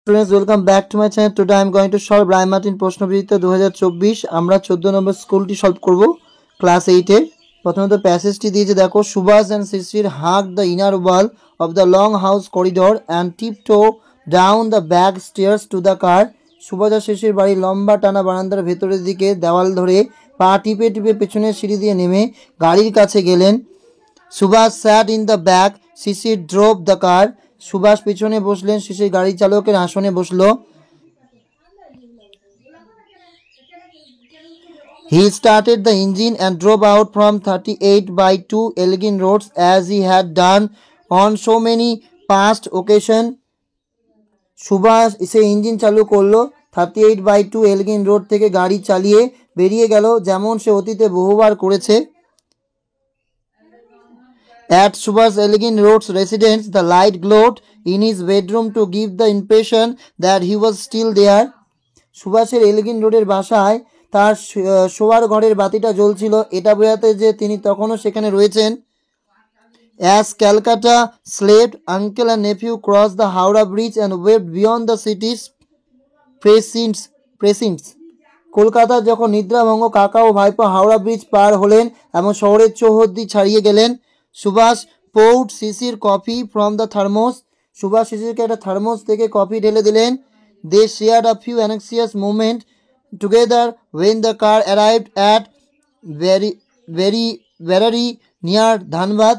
Students, welcome back to my channel. Today I am going to solve Ryan Martin প্রশ্নবিচিত্র 2024 আমরা 14 নম্বর স্কুলটি solve করব class 8 এর। প্রথমত প্যাসেজটি দিয়েছে দেখো, Subhash and Shishir hugged the inner wall of the long house corridor and tiptoe down the back stairs to the car. Subhash আর শিশির বাড়ির লম্বা টানা বারান্দার ভেতরের দিকে দেওয়াল ধরে পা টিপে টিপে পেছনের সিঁড়ি দিয়ে নেমে গাড়ির কাছে গেলেন। Subhash sat in the back, Shishir drove the car. Subhash পিছনে বসলেন, শিশির গাড়ি চালকের আসনে বসলো। He started the engine and drove out from 38/2 Elgin Road as he had done on so many past occasions. Subhash সে ইঞ্জিন চালু করলো, 38/2 এলগিন রোড থেকে গাড়ি চালিয়ে বেরিয়ে গেল, যেমন সে অতীতে বহুবার করেছে। At Subhash Elgin Road's residence, the light glowed in his bedroom to give the impression that he was still there. সুভাষের এলগিন রোডের বাসায় তার শোয়ার ঘরের বাতিটা জ্বলছিল, এটা বোঝাতে যে তিনি তখনও সেখানে রয়েছেন। As Calcutta slept, uncle and nephew crossed the Howrah Bridge and waved beyond the city's precincts. কলকাতার যখন নিদ্রাভঙ্গ, কাকা ও ভাইপো হাওড়া ব্রিজ পার হলেন এবং শহরের চৌহদ্দি ছাড়িয়ে গেলেন। Subhash poured Sisir coffee from the thermos. Subhash শিশিরকে একটা থার্মোস থেকে কফি ঢেলে দিলেন। They shared a few anxious moments together when the car arrived at very near Dhanbad.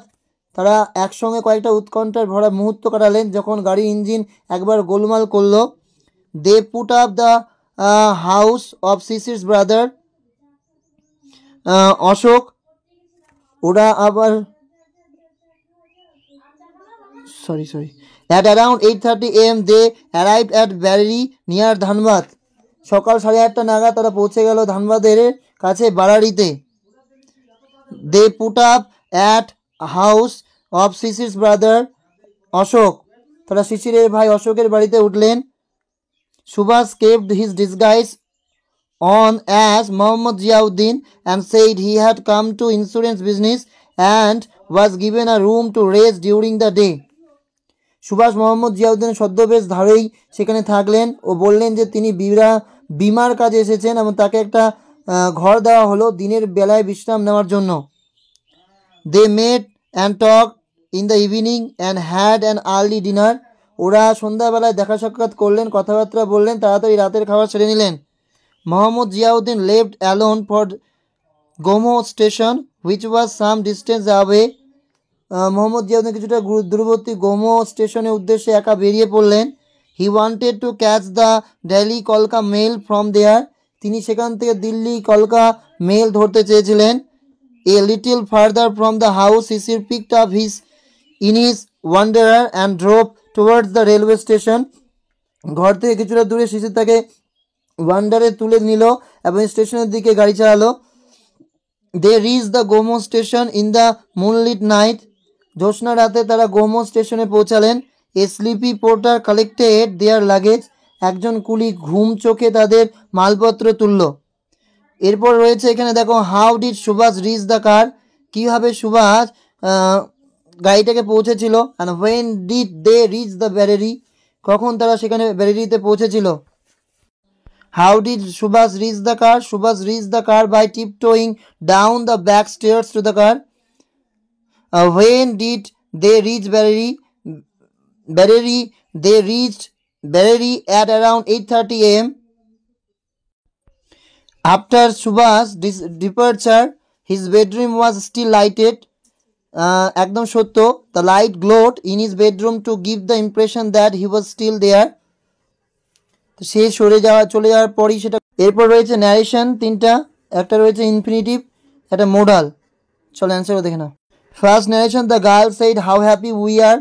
তারা একসঙ্গে কয়েকটা উৎকণ্ঠার ভরা মুহূর্ত কাটালেন যখন গাড়ির ইঞ্জিন একবার গোলমাল করলো। They put up the house of Shishir's brother Ashok. ওরা আবার At around 8:30 a.m. they arrived at Barari near Dhanbad. সকাল 8:30 নাগাদ তারা পৌঁছে গেল ধানবাদের কাছে বারাড়িতে। They put up at house of Shishir's brother Ashok. তারা শিশিরের ভাই অশোকের বাড়িতে উঠলেন। Subhash kept his disguise on as Mohammad Ziauddin and said he had come to insurance business and was given a room to rest during the day. Subhash Mohammad জিয়াউদ্দিনের ছদ্মবেশ ধারেই সেখানে থাকলেন ও বললেন যে তিনি বিমার কাজে এসেছেন এবং তাকে একটা ঘর দেওয়া হলো দিনের বেলায় বিশ্রাম নেওয়ার জন্য। They met and talked in the evening and had an early dinner. ওরা সন্ধ্যাবেলায় দেখা সাক্ষাৎ করলেন, কথাবার্তা বললেন, তাড়াতাড়ি রাতের খাবার সেরে নিলেন। Mohammad Ziauddin left alone for Gomo station which was some distance away. Mohammad Ziauddin কিছুটা দূরবর্তী গোমো স্টেশনের উদ্দেশ্যে একা বেরিয়ে পড়লেন। He wanted to catch the Delhi Kolka mail from there. তিনি সেখান থেকে দিল্লি কলকা মেল ধরতে চেয়েছিলেন। A little further from the house, Shishir picked up his wanderer and drove towards the railway station. ঘর থেকে কিছুটা দূরে শিশির তাকে ওয়ান্ডারে তুলে নিল এবং স্টেশনের দিকে গাড়ি চালালো। They reached the Gomo station in the moonlit night. জ্যোৎস্না রাতে তারা গোমো স্টেশনে পৌঁছালেন। A sleepy porter collected their luggage. একজন কুলি ঘুম চোখে তাদের মালপত্র তুলল। এরপর রয়েছে এখানে দেখো, how did Subhash reach the car, কীভাবে সুভাষ গাড়িটাকে পৌঁছেছিল। And when did they reach the Barari, কখন তারা সেখানে ব্যারেরিতে পৌঁছেছিল। How did Subhash reach the car, Subhash reach the car by tiptoeing down the back stairs to the car. When did they reach Barari? They reached Barari at around 8:30 a.m. After Subhash's departure, his bedroom was still lighted. একদম সত্য, the light glowed in his bedroom to give the impression that he was still there. সে চলে যাওয়ার পরই সেটা। এরপর রয়েছে narration তিনটা, একটা রয়েছে ইনফিনিটিভ, একটা মোডাল। চলো অ্যান্সারও দেখে নাও। First narration, the girl said how happy we are,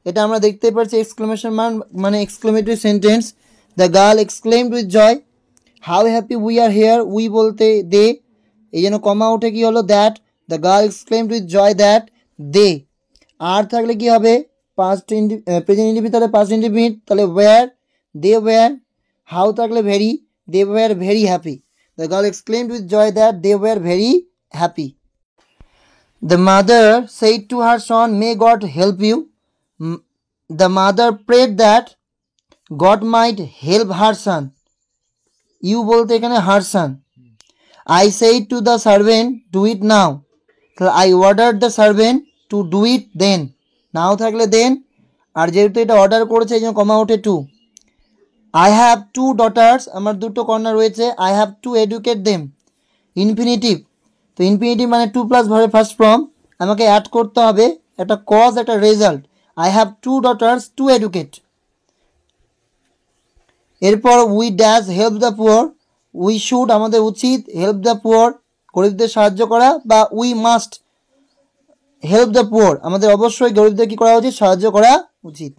এটা আমরা দেখতে পাচ্ছি এক্সক্লেমেশন মানে exclamatory sentence. The girl exclaimed with joy, how happy we are here, we বলতে দে, এই জন্য কমা উঠে কি হলো that. The girl exclaimed with joy that they. Are থাকলে কি হবে, প্রেজেন্ট ইন্ডিফিনিট তাহলে পাস্ট ইন্ডিফিনিট, তাহলে ওয়্যার, দে ওয়্যার। হাউ থাকলে very, they were very happy. The girl exclaimed with joy that they were very happy. The mother said to her son, may God help you. The mother prayed that God might help her son, you বলতে এখানে her son. I said to the servant do it now, তাহলে I order the servant to do it then, now থাকলে then, আর যেহেতু এটা order করেছে এই জন্য comma ওঠে to. I have two daughters, আমার দুটো কন্যা রয়েছে, I have to educate them. Infinitive, তো ইনফিনিটিভ মানে টু প্লাস ভার্বের ফার্স্ট ফর্ম, আমাকে অ্যাড করতে হবে একটা কজ একটা result, I have two daughters to educate. এরপর we dash help the poor, we should আমাদের উচিত, হেল্প দ্য পুয়ার গরিবদের সাহায্য করা, বা we must help the poor আমাদের অবশ্যই গরিবদের কী করা উচিত, সাহায্য করা উচিত।